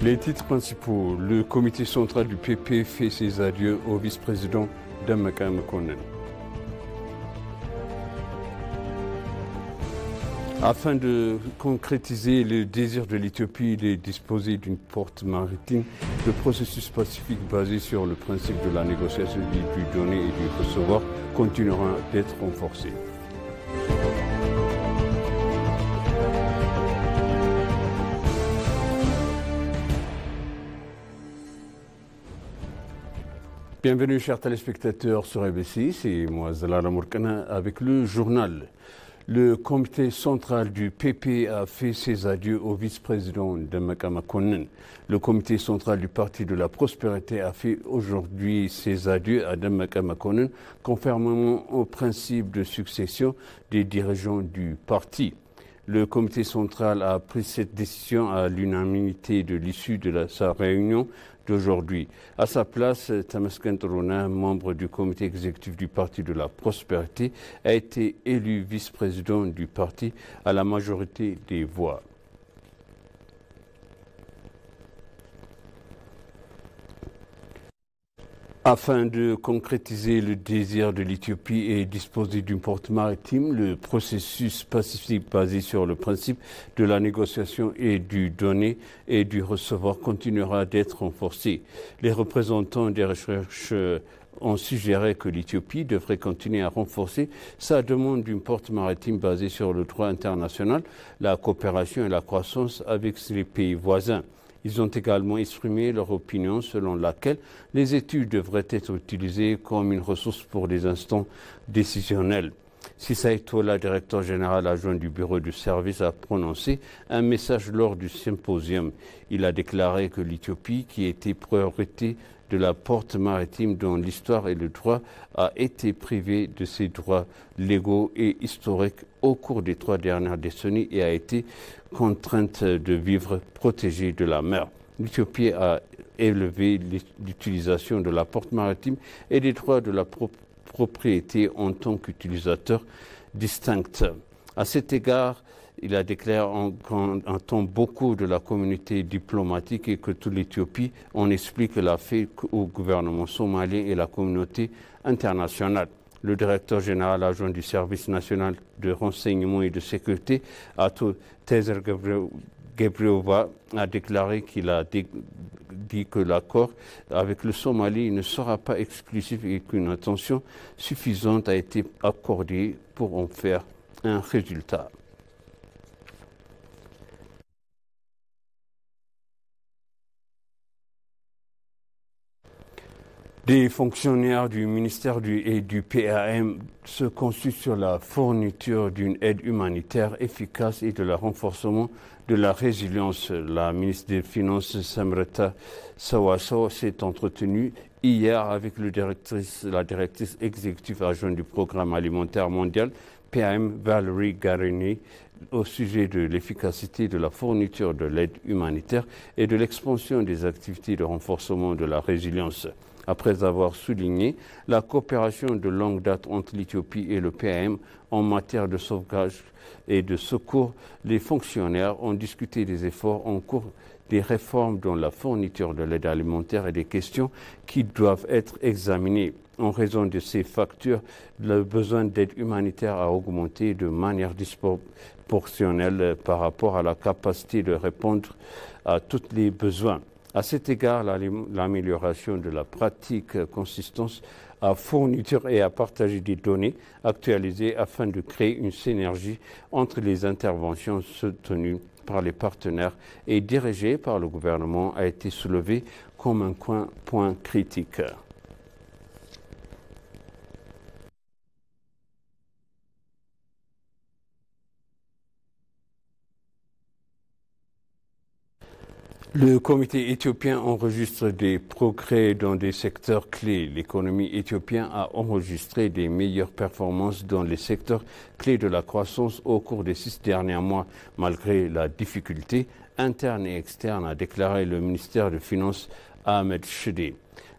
Les titres principaux. Le comité central du PP fait ses adieux au vice-président Dammaka Makonnen. Afin de concrétiser le désir de l'Éthiopie de disposer d'une porte maritime, le processus pacifique basé sur le principe de la négociation du donner et du recevoir continuera d'être renforcé. Bienvenue chers téléspectateurs sur ABC, c'est moi Zalala Mourkana avec le journal. Le comité central du PP a fait ses adieux au vice-président Dammaka Makonnen. Le comité central du Parti de la Prospérité a fait aujourd'hui ses adieux à Dammaka Makonnen, conformément au principe de succession des dirigeants du parti. Le comité central a pris cette décision à l'unanimité de l'issue de sa réunion d'aujourd'hui. À sa place, Tamasken Torona, membre du comité exécutif du Parti de la Prospérité, a été élu vice-président du parti à la majorité des voix. Afin de concrétiser le désir de l'Éthiopie et disposer d'une porte maritime, le processus pacifique basé sur le principe de la négociation et du donner et du recevoir continuera d'être renforcé. Les représentants des recherches ont suggéré que l'Éthiopie devrait continuer à renforcer sa demande d'une porte maritime basée sur le droit international, la coopération et la croissance avec les pays voisins. Ils ont également exprimé leur opinion selon laquelle les études devraient être utilisées comme une ressource pour des instants décisionnels. Sissa Itola, directeur général adjoint du bureau du service, a prononcé un message lors du symposium. Il a déclaré que l'Éthiopie, qui était priorité de la porte maritime dans l'histoire et le droit, a été privée de ses droits légaux et historiques au cours des 3 dernières décennies et a été contrainte de vivre protégée de la mer. L'Éthiopie a élevé l'utilisation de la porte maritime et des droits de la propriété en tant qu'utilisateur distinct. À cet égard, il a déclaré qu'on entend beaucoup de la communauté diplomatique et que toute l'Éthiopie en explique l'a fait au gouvernement somalien et la communauté internationale. Le directeur général adjoint du service national de renseignement et de sécurité, Ato Tezer Gebreva, a déclaré qu'il a dit que l'accord avec le Somalie ne sera pas exclusif et qu'une attention suffisante a été accordée pour en faire un résultat. Des fonctionnaires du ministère et du PAM se consultent sur la fourniture d'une aide humanitaire efficace et de le renforcement de la résilience. La ministre des Finances, Samrata Sawaso, s'est entretenue hier avec la directrice exécutive adjointe du Programme alimentaire mondial, PAM, Valérie Garini, au sujet de l'efficacité de la fourniture de l'aide humanitaire et de l'expansion des activités de renforcement de la résilience. Après avoir souligné la coopération de longue date entre l'Éthiopie et le PAM en matière de sauvegarde et de secours, les fonctionnaires ont discuté des efforts en cours des réformes dans la fourniture de l'aide alimentaire et des questions qui doivent être examinées. En raison de ces facteurs, le besoin d'aide humanitaire a augmenté de manière disproportionnelle par rapport à la capacité de répondre à tous les besoins. À cet égard, l'amélioration de la pratique consiste à fournir et à partager des données actualisées afin de créer une synergie entre les interventions soutenues par les partenaires et dirigées par le gouvernement a été soulevée comme un point critique. Le comité éthiopien enregistre des progrès dans des secteurs clés. L'économie éthiopienne a enregistré des meilleures performances dans les secteurs clés de la croissance au cours des 6 derniers mois, malgré la difficulté interne et externe, a déclaré le ministère des Finances Ahmed Shide.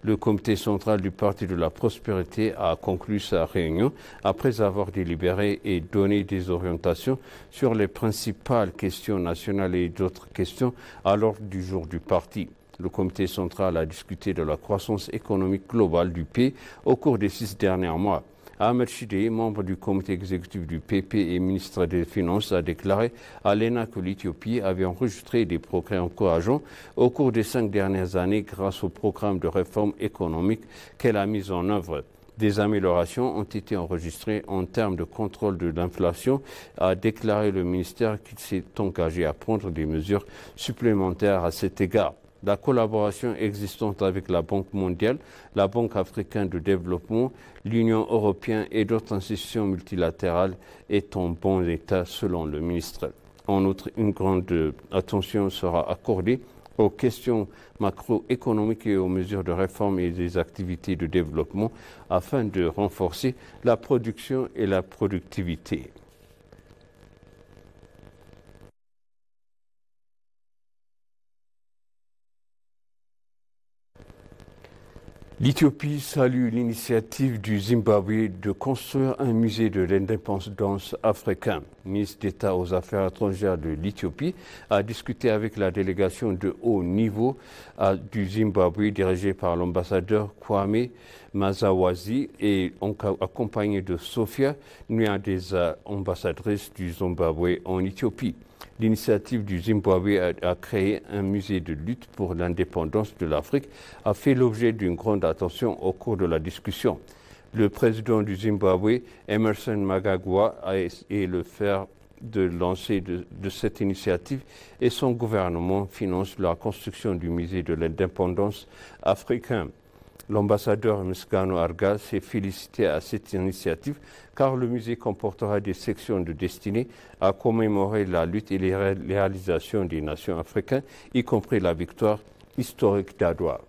Le comité central du Parti de la Prospérité a conclu sa réunion après avoir délibéré et donné des orientations sur les principales questions nationales et d'autres questions à l'ordre du jour du parti. Le comité central a discuté de la croissance économique globale du pays au cours des 6 derniers mois. Ahmed Shideh, membre du comité exécutif du PP et ministre des Finances, a déclaré à l'ENA que l'Éthiopie avait enregistré des progrès encourageants au cours des 5 dernières années grâce au programme de réforme économique qu'elle a mis en œuvre. Des améliorations ont été enregistrées en termes de contrôle de l'inflation, a déclaré le ministère qui s'est engagé à prendre des mesures supplémentaires à cet égard. La collaboration existante avec la Banque mondiale, la Banque africaine de développement, l'Union européenne et d'autres institutions multilatérales est en bon état selon le ministre. En outre, une grande attention sera accordée aux questions macroéconomiques et aux mesures de réforme et des activités de développement afin de renforcer la production et la productivité. L'Éthiopie salue l'initiative du Zimbabwe de construire un musée de l'indépendance africain. Le ministre d'État aux Affaires étrangères de l'Éthiopie a discuté avec la délégation de haut niveau du Zimbabwe dirigée par l'ambassadeur Kwame Mazawazi et accompagné de Sofia, l'une des ambassadrices du Zimbabwe en Éthiopie. L'initiative du Zimbabwe a créé un musée de lutte pour l'indépendance de l'Afrique, a fait l'objet d'une grande attention au cours de la discussion. Le président du Zimbabwe, Emmerson Mnangagwa, est le fer de lancer de cette initiative et son gouvernement finance la construction du musée de l'indépendance africain. L'ambassadeur Msgano Arga s'est félicité à cette initiative car le musée comportera des sections destinées à commémorer la lutte et les réalisations des nations africaines, y compris la victoire historique d'Adwa.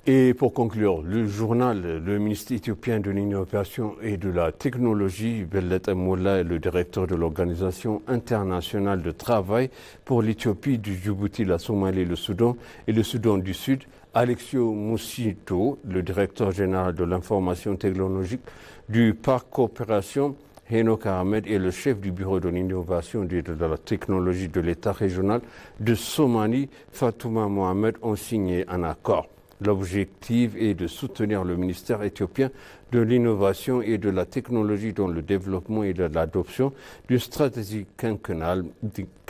Et pour conclure, le journal, le ministre éthiopien de l'Innovation et de la Technologie, Bellet Molla, est le directeur de l'Organisation internationale de travail pour l'Éthiopie, du Djibouti, la Somalie, le Soudan et le Soudan du Sud, Alexio Musito, le directeur général de l'information technologique du Parc Coopération, Henok Ahmed, et le chef du bureau de l'innovation et de la technologie de l'État régional de Somalie, Fatouma Mohamed, ont signé un accord. L'objectif est de soutenir le ministère éthiopien de l'innovation et de la technologie dans le développement et de l'adoption d'une stratégie quinquennale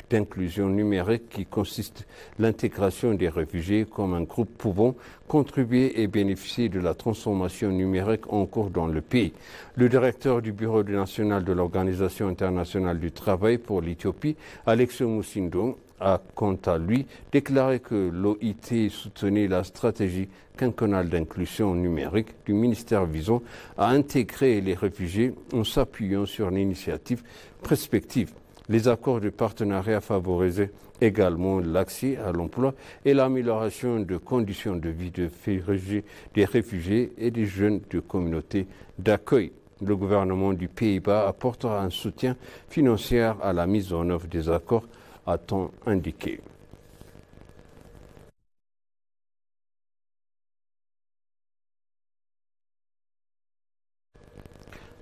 d'inclusion numérique qui consiste l'intégration des réfugiés comme un groupe pouvant contribuer et bénéficier de la transformation numérique en cours dans le pays. Le directeur du Bureau national de l'Organisation internationale du travail pour l'Éthiopie, Alexio Musindong, a quant à lui déclaré que l'OIT soutenait la stratégie quinquennale d'inclusion numérique du ministère visant à intégrer les réfugiés en s'appuyant sur l'initiative Perspective. Les accords de partenariat favorisaient également l'accès à l'emploi et l'amélioration de conditions de vie des réfugiés et des jeunes de communautés d'accueil. Le gouvernement du Pays-Bas apportera un soutien financier à la mise en œuvre des accords, a-t-on indiqué.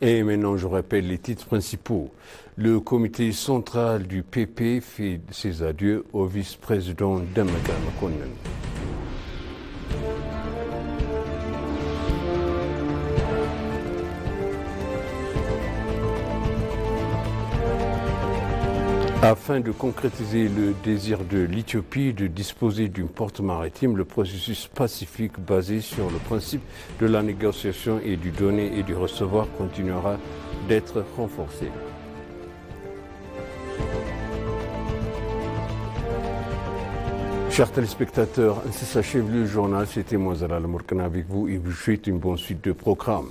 Et maintenant, je rappelle les titres principaux. Le comité central du PP fait ses adieux au vice-président Demeka Mekonnen. Afin de concrétiser le désir de l'Éthiopie de disposer d'une porte maritime, le processus pacifique basé sur le principe de la négociation et du donner et du recevoir continuera d'être renforcé. Chers téléspectateurs, ainsi s'achève le journal. C'était moi, Zalal Mourkana, avec vous et je vous souhaite une bonne suite de programmes.